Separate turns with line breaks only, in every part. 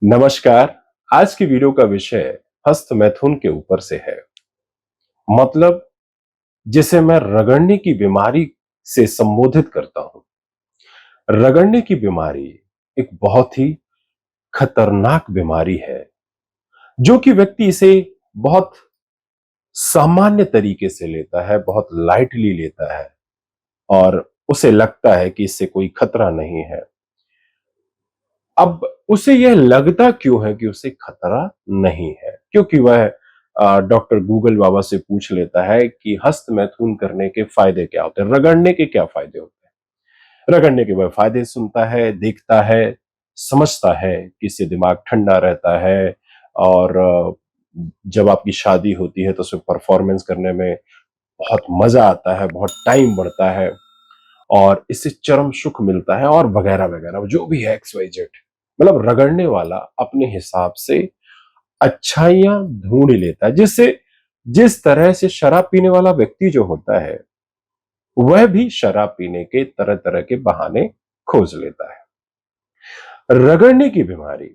नमस्कार। आज की वीडियो का विषय हस्त मैथुन के ऊपर से है। मतलब जिसे मैं रगड़ने की बीमारी से संबोधित करता हूं। रगड़ने की बीमारी एक बहुत ही खतरनाक बीमारी है, जो कि व्यक्ति इसे बहुत सामान्य तरीके से लेता है, बहुत लाइटली लेता है और उसे लगता है कि इससे कोई खतरा नहीं है। अब उसे यह लगता क्यों है कि उसे खतरा नहीं है? क्योंकि वह डॉक्टर गूगल बाबा से पूछ लेता है कि हस्त मैथुन करने के फायदे क्या होते हैं, रगड़ने के क्या फायदे होते हैं। रगड़ने के वह फायदे सुनता है, देखता है, समझता है कि इससे दिमाग ठंडा रहता है और जब आपकी शादी होती है तो उसमें परफॉर्मेंस करने में बहुत मजा आता है, बहुत टाइम बढ़ता है और इससे चरम सुख मिलता है और वगैरह वगैरह जो भी है एक्स वाई जेड। मतलब रगड़ने वाला अपने हिसाब से अच्छाइयां ढूंढ लेता है, जिससे जिस तरह से शराब पीने वाला व्यक्ति जो होता है वह भी शराब पीने के तरह तरह के बहाने खोज लेता है। रगड़ने की बीमारी,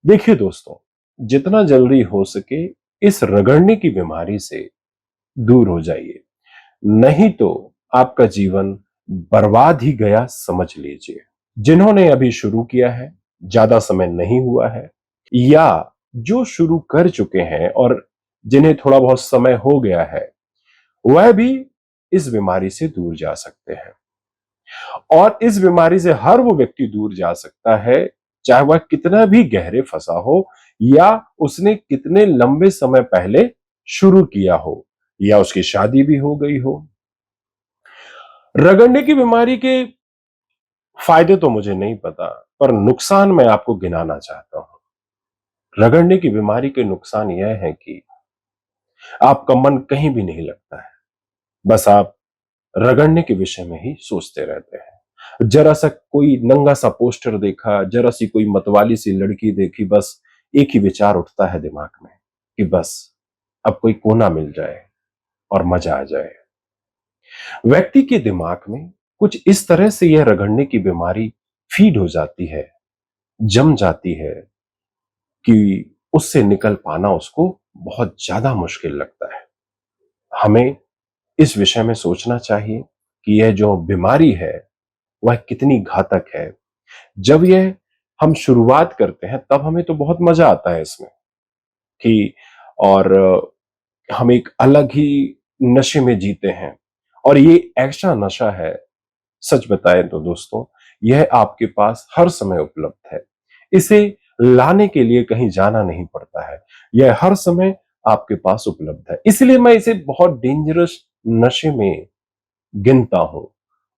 देखिए दोस्तों, जितना जल्दी हो सके इस रगड़ने की बीमारी से दूर हो जाइए, नहीं तो आपका जीवन बर्बाद ही गया समझ लीजिए। जिन्होंने अभी शुरू किया है, ज्यादा समय नहीं हुआ है, या जो शुरू कर चुके हैं और जिन्हें थोड़ा बहुत समय हो गया है, वह भी इस बीमारी से दूर जा सकते हैं। और इस बीमारी से हर वो व्यक्ति दूर जा सकता है, चाहे वह कितना भी गहरे फंसा हो या उसने कितने लंबे समय पहले शुरू किया हो या उसकी शादी भी हो गई हो। रगड़ने की बीमारी के फायदे तो मुझे नहीं पता, पर नुकसान मैं आपको गिनाना चाहता हूं। रगड़ने की बीमारी के नुकसान यह है कि आपका मन कहीं भी नहीं लगता है। बस आप रगड़ने के विषय में ही सोचते रहते हैं। जरा सा कोई नंगा सा पोस्टर देखा, जरा सी कोई मतवाली सी लड़की देखी, बस एक ही विचार उठता है दिमाग में कि बस अब कोई कोना मिल जाए और मजा आ जाए। व्यक्ति के दिमाग में कुछ इस तरह से यह रगड़ने की बीमारी फीड हो जाती है, जम जाती है कि उससे निकल पाना उसको बहुत ज्यादा मुश्किल लगता है। हमें इस विषय में सोचना चाहिए कि यह जो बीमारी है वह कितनी घातक है। जब यह हम शुरुआत करते हैं तब हमें तो बहुत मजा आता है इसमें कि और हम एक अलग ही नशे में जीते हैं और ये ऐसा नशा है, सच बताएं तो दोस्तों, यह आपके पास हर समय उपलब्ध है। इसे लाने के लिए कहीं जाना नहीं पड़ता है। यह हर समय आपके पास उपलब्ध है। इसलिए मैं इसे बहुत डेंजरस नशे में गिनता हूं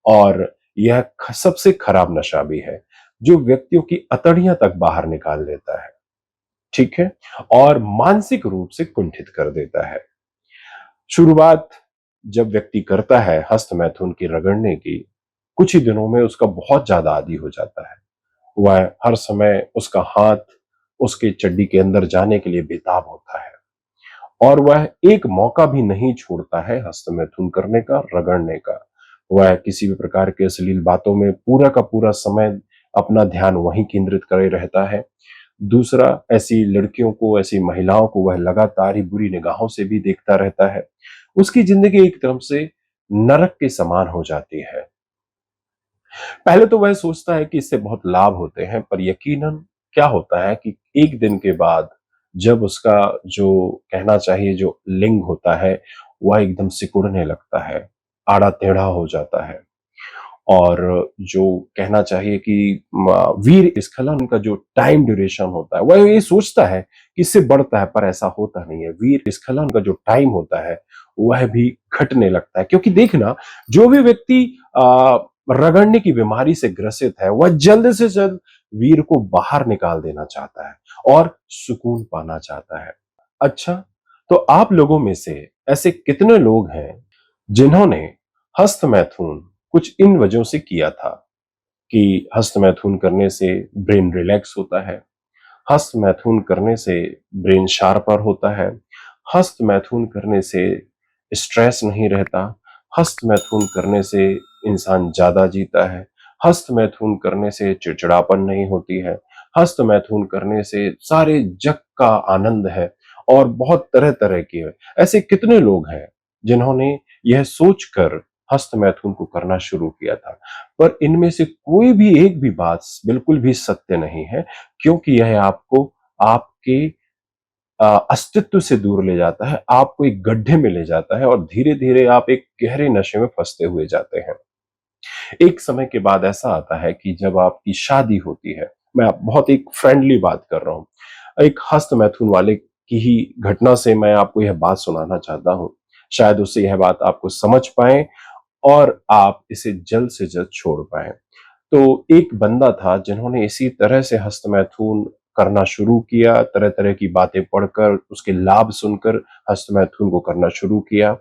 और यह सबसे खराब नशा भी है, जो व्यक्तियों की अतड़ियां तक बाहर निकाल देता है, ठीक है, और मानसिक रूप से कुंठित कर देता है। शुरुआत जब व्यक्ति करता है हस्त मैथुन की रगड़ने की, कुछ ही दिनों में उसका बहुत ज्यादा आदी हो जाता है। वह हर समय उसका हाथ उसके चड्डी के अंदर जाने के लिए बेताब होता है और वह एक मौका भी नहीं छोड़ता है हस्त मैथुन करने का, रगड़ने का। वह किसी भी प्रकार के अश्लील बातों में पूरा का पूरा समय अपना ध्यान वहीं केंद्रित करे रहता है। दूसरा, ऐसी लड़कियों को, ऐसी महिलाओं को वह लगातार ही बुरी निगाहों से भी देखता रहता है। उसकी जिंदगी एक तरफ से नरक के समान हो जाती है। पहले तो वह सोचता है कि इससे बहुत लाभ होते हैं, पर यकीनन क्या होता है कि एक दिन के बाद जब उसका जो कहना चाहिए जो लिंग होता है वह एकदम सिकुड़ने लगता है, आड़ा टेढ़ा हो जाता है और जो कहना चाहिए कि वीर स्खलन का जो टाइम ड्यूरेशन होता है वह ये सोचता है कि इससे बढ़ता है, पर ऐसा होता नहीं है। वीर स्खलन का जो टाइम होता है वह भी घटने लगता है, क्योंकि देखना, जो भी व्यक्ति रगड़ने की बीमारी से ग्रसित है वह जल्द से जल्द वीर को बाहर निकाल देना चाहता है और सुकून पाना चाहता है। अच्छा, तो आप लोगों में से ऐसे कितने लोग हैं जिन्होंने हस्त मैथुन कुछ इन वजहों से किया था कि हस्त मैथुन करने से ब्रेन रिलैक्स होता है, हस्त मैथुन करने से ब्रेन शार्पर होता है, हस्त मैथुन करने से स्ट्रेस नहीं रहता, हस्त मैथुन करने से इंसान ज्यादा जीता है, हस्त मैथुन करने से चिड़चिड़ापन नहीं होती है, हस्त मैथुन करने से सारे जग का आनंद है और बहुत तरह-तरह की है। ऐसे कितने लोग हैं जिन्होंने यह सोचकर हस्त मैथुन को करना शुरू किया था। पर इनमें से कोई भी एक भी बात बिल्कुल भी सत्य नहीं है, क्योंकि यह आपको आपके अस्तित्व से दूर ले जाता है, आपको एक गड्ढे में ले जाता है और धीरे-धीरे आप एक गहरे नशे में फँसते हुए जाते हैं। एक समय के बाद ऐसा आता है कि जब आपकी शादी होती है, मैं बहुत एक फ्रेंडली बात कर रहा हूँ। एक हस्त मैथुन वाले की ही घटना से मैं आपको यह बात सुनाना चाहता हूँ। शायद उससे यह बात आपको समझ पाएँ और आप इसे जल्द से जल्द छोड़ पाएँ। तो एक बंदा था जिन्होंने इसी तरह से हस्तमैथुन करना शुरू किया, तरह-तरह की बातें पढ़कर, उसके लाभ सुनकर हस्तमैथुन को करना शुरू किया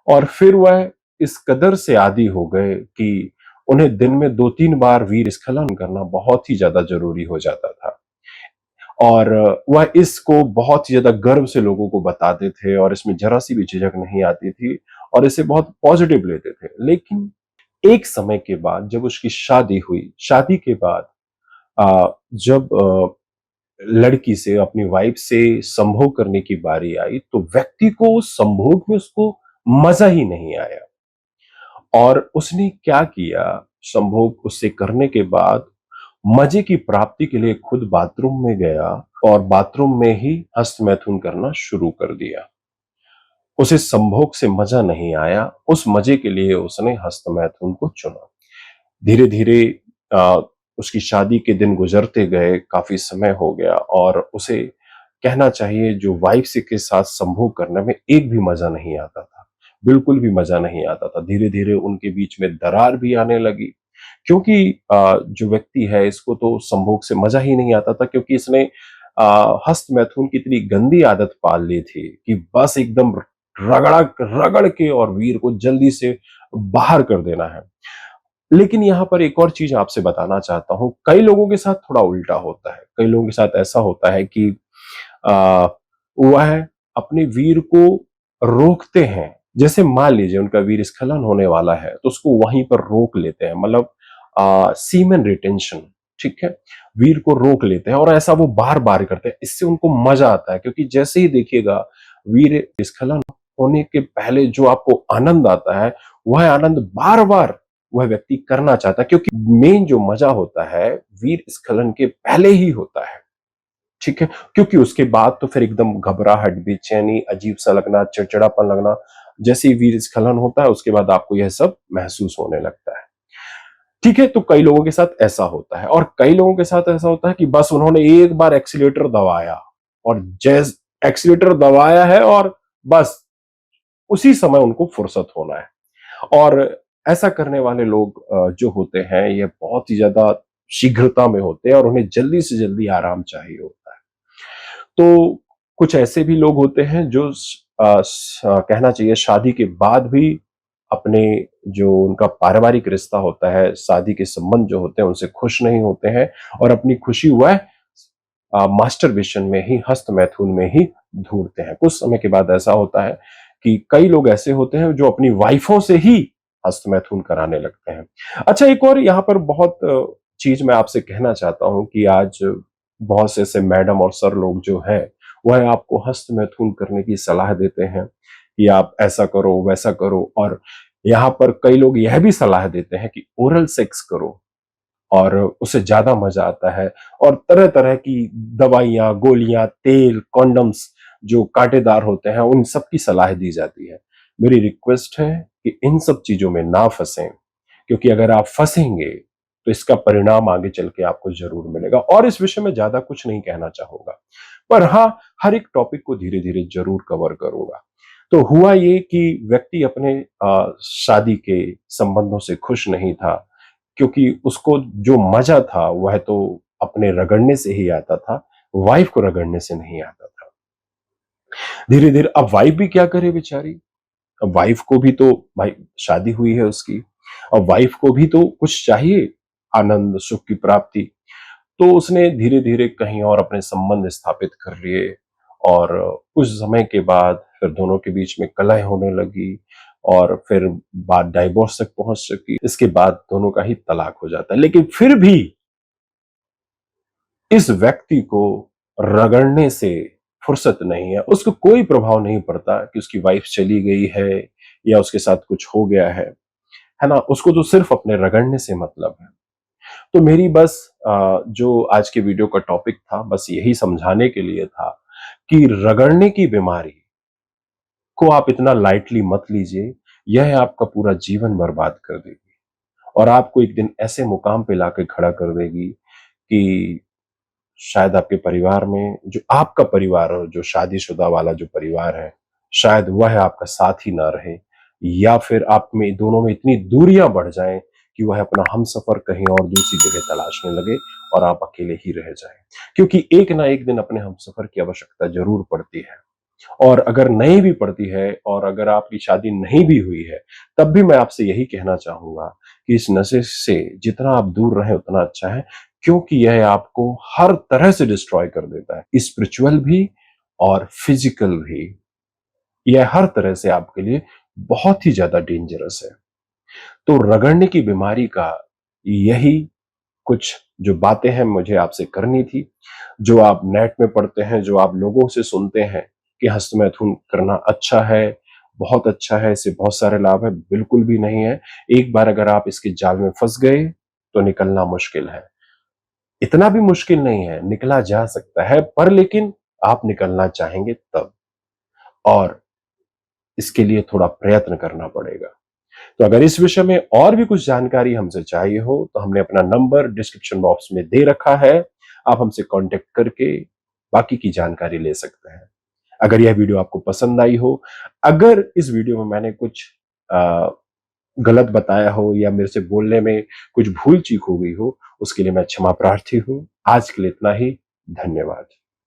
और फिर वह इस कदर से आदी हो गए कि उन्हें दिन में 2-3 बार वीर स्खलन करना बहुत ही ज़्यादा ज़रूरी हो जाता था। और वह इसको बहुत ही ज़्यादा गर्व से लोगों को बताते थे और इसमें ज़रा-सी भी झिझक नहीं आती थी और इसे बहुत पॉज़िटिव लेते थे। लेकिन एक समय के बाद जब उसकी शादी हुई, शादी के बाद जब लड़की से अपनी वाइफ से संभोग करने की बारी आई, तो व्यक्ति को उस संभोग में उसको मज़ा ही नहीं आया और उसने क्या किया, संभोग उससे करने के बाद मज़े की प्राप्ति के लिए खुद बाथरूम में गया और बाथरूम में ही हस्तमैथुन करना शुरू कर दिया। उसे संभोग से मज़ा नहीं आया, उस मज़े के लिए उसने हस्तमैथुन को चुना। धीरे-धीरे अ, उसकी शादी के दिन गुज़रते गए, काफ़ी समय हो गया और उसे कहना चाहिए जो वाइफ़ से के साथ संभोग करने में एक भी मज़ा नहीं आता था। बिल्कुल भी मज़ा नहीं आता था। धीरे-धीरे उनके बीच में दरार भी आने लगी क्योंकि जो व्यक्ति है इसको तो संभोग से मज़ा ही नहीं आता था क्योंकि इसने हस्तमैथुन की इतनी गंदी आदत पाल ली थी कि बस एकदम रगड़ के और वीर को जल्दी से बाहर कर देना है। लेकिन यहाँ पर एक और चीज़ आपसे बताना चाहता हूँ, कई लोगों के साथ थोड़ा उल्टा होता है। कई लोगों के साथ ऐसा होता है कि अ, वह अपने वीर को रोकते हैं। जैसे मान लीजिए उनका वीर स्खलन होने वाला है, तो उसको वहीं पर रोक लेते हैं मतलब सीमेन रिटेंशन, ठीक है? वीर को रोक लेते हैं और ऐसा वो बार-बार करते हैं। इससे उनको मज़ा आता है क्योंकि जैसे ही देखिएगा वीर स्खलन होने के पहले जो आपको आनंद आता है, वह आनंद बार-बार वह व्यक्ति करना चाहता है क्योंकि मेन जो मज़ा होता है, वीर स्खलन के पहले ही होता है। ठीक है? क्योंकि उसके बाद तो फिर एकदम घबराहट, बेचैनी, अजीब-सा लगना, चिड़चिड़ापन लगना, जैसे ही वीर स्खलन होता है उसके बाद आपको यह सब महसूस होने लगता है। ठीक है? तो कई लोगों के साथ ऐसा होता है और कई लोगों के साथ ऐसा होता है कि बस उन्होंने एक बार एक्सीलेटर दबाया और एक्सीलेटर दबाया है और बस उसी समय उनको फुर्सत होना है। और ऐसा करने वाले लोग जो होते हैं, ये बहुत ही ज़्यादा शीघ्रता में होते हैं और उन्हें जल्दी से जल्दी आराम चाहिए होता है। तो कुछ ऐसे भी लोग होते हैं जो कहना चाहिए शादी के बाद भी अपने जो उनका पारिवारिक रिश्ता होता है, शादी के संबंध जो होते हैं, उनसे खुश नहीं होते हैं और अपनी खुशी वह मास्टरबेशन में ही, हस्तमैथुन में ही ढूँढते हैं। कुछ समय के बाद ऐसा होता है कि कई लोग ऐसे होते हैं जो अपनी वाइफ़ों से ही हस्तमैथुन कराने लगते हैं। अच्छा एक और यहाँ पर बहुत चीज़ मैं आपसे कहना चाहता हूँ कि आज बहुत से ऐसे मैडम और सर लोग जो हैं, वह आपको हस्तमैथुन करने की सलाह देते हैं कि आप ऐसा करो, वैसा करो और यहाँ पर कई लोग यह भी सलाह देते हैं कि ओरल सेक्स करो। और उससे ज़्यादा मज़ा आता है और तरह-तरह की दवाइयाँ, गोलियाँ, तेल, कॉन्डम्स जो कांटेदार होते हैं, उन सब की सलाह दी जाती है। मेरी रिक्वेस्ट है कि इन सब चीज़ों में ना फँसें, क्योंकि अगर आप फँसेंगे, तो इसका परिणाम आगे चल के आपको ज़रूर मिलेगा और इस विषय में ज़्यादा कुछ नहीं कहना चाहूँगा। पर हाँ, हर एक टॉपिक को धीरे-धीरे ज़रूर कवर करूँगा। तो हुआ ये कि व्यक्ति अपने शादी के संबंधों से खुश नहीं था क्योंकि उसको जो मज़ा था वह तो अपने रगड़ने से ही आता था, वाइफ़ को रगड़ने से नहीं आता था। धीरे-धीरे अब वाइफ़ भी क्या करे बेचारी? अब वाइफ़ को भी तो भाई शादी हुई है उसकी, अब वाइफ़ को भी तो कुछ चाहिए, आनंद, सुख की प्राप्ति। तो उसने धीरे-धीरे कहीं और अपने संबंध स्थापित कर लिए और कुछ समय के बाद फिर दोनों के बीच में कलह होने लगी और फिर बात डाइवोर्स तक पहुँच सकी। इसके बाद दोनों का ही तलाक हो जाता है। लेकिन फिर भी इस व्यक्ति को रगड़ने से फुर्सत नहीं है, उसको कोई प्रभाव नहीं पड़ता कि उसकी वाइफ चली गई है या उसके साथ कुछ हो गया है ना? उसको तो सिर्फ अपने रगड़ने से मतलब है। तो मेरी बस जो आज के वीडियो का टॉपिक था, बस यही समझाने के लिए था कि रगड़ने की बीमारी को आप इतना लाइटली मत लीजिए, यह आपका पूरा जीवन बर्बाद कर देगी और आपको एक दिन ऐसे मुकाम पे लाके खड़ा कर देगी कि शायद आपके परिवार में जो आपका परिवार और जो शादीशुदा वाला जो परिवार है, शायद वह आपका साथ ही ना रहे या फिर आप में दोनों में इतनी दूरियां बढ़ जाएं कि वह अपना हमसफर कहीं और दूसरी जगह तलाशने लगे और आप अकेले ही रह जाएं, क्योंकि एक ना एक दिन अपने हमसफर की आवश्यकता जरूर पड़ती है। और अगर नहीं भी पड़ती है और अगर आपकी शादी नहीं भी हुई है, तब भी मैं आपसे यही कहना चाहूंगा कि इस नशे से जितना आप दूर रहें उतना अच्छा है, क्योंकि यह आपको हर तरह से डिस्ट्रॉय कर देता है, स्पिरिचुअल भी और फिजिकल भी। यह हर तरह से आपके लिए बहुत ही ज्यादा डेंजरस है। तो रगड़ने की बीमारी का यही कुछ जो बातें हैं मुझे आपसे करनी थी। जो आप नेट में पढ़ते हैं, जो आप लोगों से सुनते हैं कि हस्तमैथुन करना अच्छा है, बहुत अच्छा है, इससे बहुत सारे लाभ हैं, बिल्कुल भी नहीं है। एक बार अगर आप इसके जाल में फंस गए तो निकलना मुश्किल है। इतना भी मुश्किल नहीं है, निकला जा सकता है, पर लेकिन आप निकलना चाहेंगे तब, और इसके लिए थोड़ा प्रयत्न करना पड़ेगा। तो अगर इस विषय में और भी कुछ जानकारी हमसे चाहिए हो तो हमने अपना नंबर डिस्क्रिप्शन बॉक्स में दे रखा है, आप हमसे कांटेक्ट करके बाकी की जानकारी ले सकते हैं। अगर यह वीडियो आपको पसंद आई हो, अगर इस वीडियो में मैंने कुछ आ, गलत बताया हो या मेरे से बोलने में कुछ भूल चूक हो गई हो, उसके लिए मैं क्षमा प्रार्थी हूं। आज के लिए इतना ही। धन्यवाद।